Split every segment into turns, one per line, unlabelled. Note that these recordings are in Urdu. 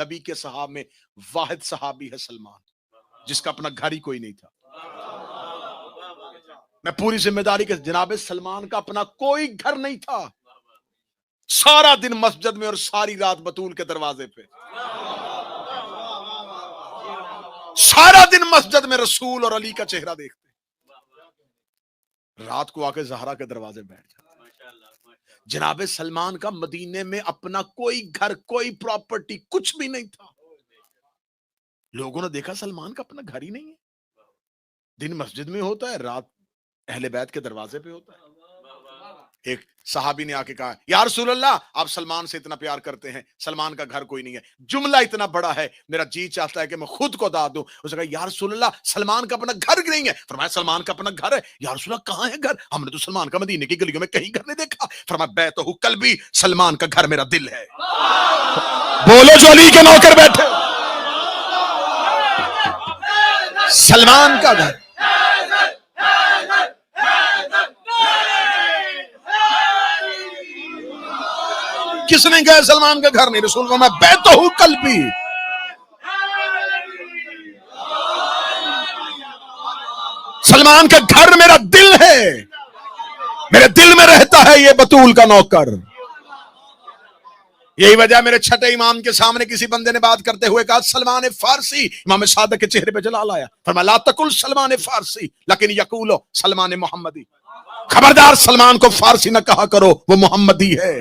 نبی کے صحابہ میں واحد صحابی ہے سلمان، جس کا اپنا گھر ہی کوئی نہیں تھا۔ میں پوری ذمہ داری کے جناب سلمان کا اپنا کوئی گھر نہیں تھا، سارا دن مسجد میں اور ساری رات بطول کے دروازے پہ، سارا دن مسجد میں رسول اور علی کا چہرہ دیکھتے، رات کو آ کے زہرا کے دروازے بیٹھ جاتے۔ جناب سلمان کا مدینے میں اپنا کوئی گھر، کوئی پراپرٹی، کچھ بھی نہیں تھا۔ لوگوں نے دیکھا سلمان کا اپنا گھر ہی نہیں ہے، دن مسجد میں ہوتا ہے، رات اہل بیت کے دروازے پہ ہوتا ہے۔ ایک صحابی نے آ کے کہا یا رسول اللہ، آپ سلمان سے اتنا پیار کرتے ہیں، سلمان کا گھر کوئی نہیں ہے، جملہ اتنا بڑا ہے میرا جی چاہتا ہے کہ میں خود کو داد دوں۔ اس نے کہا یا رسول اللہ، سلمان کا اپنا گھر نہیں ہے۔ فرمایا سلمان کا اپنا گھر ہے؟ یا رسول اللہ کہاں ہے گھر؟ ہم نے تو سلمان کا مدینے کی گلیوں میں کہیں گھر نہیں دیکھا۔ فرمایا بیتہ قلبی، سلمان کا گھر میرا دل ہے۔ بولو جو علی کے نوکر بیٹھے، سلمان کا گھر۔ کس نے کہا سلمان کا گھر نہیں؟ رسول کو میں بیتہ قلبی، سلمان کا گھر میرا دل ہے، میرے دل میں رہتا ہے یہ بطول کا نوکر۔ یہی وجہ میرے چھٹے امام کے سامنے کسی بندے نے بات کرتے ہوئے کہا سلمان فارسی، امام صادق کے چہرے پہ جلال آیا، فرمایا لا تقل سلمان فارسی لیکن یقولو سلمان محمدی، خبردار سلمان کو فارسی نہ کہا کرو، وہ محمدی ہے۔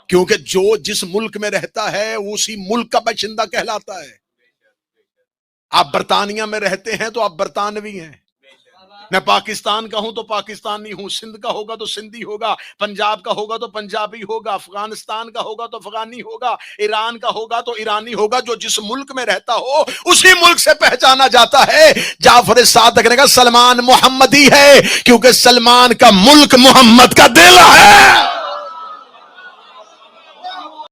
کیونکہ جو جس ملک میں رہتا ہے اسی ملک کا باشندہ کہلاتا ہے۔ آپ برطانیہ میں رہتے ہیں تو آپ برطانوی ہیں، میں پاکستان کا ہوں تو پاکستانی ہوں، سندھ کا ہوگا تو سندھی ہوگا، پنجاب کا ہوگا تو پنجابی ہوگا، افغانستان کا ہوگا تو افغانی ہوگا، ایران کا ہوگا تو ایرانی ہوگا۔ جو جس ملک میں رہتا ہو اسی ملک سے پہچانا جاتا ہے۔ جعفر صادق نے کہا سلمان محمدی ہے، کیونکہ سلمان کا ملک محمد کا دل ہے۔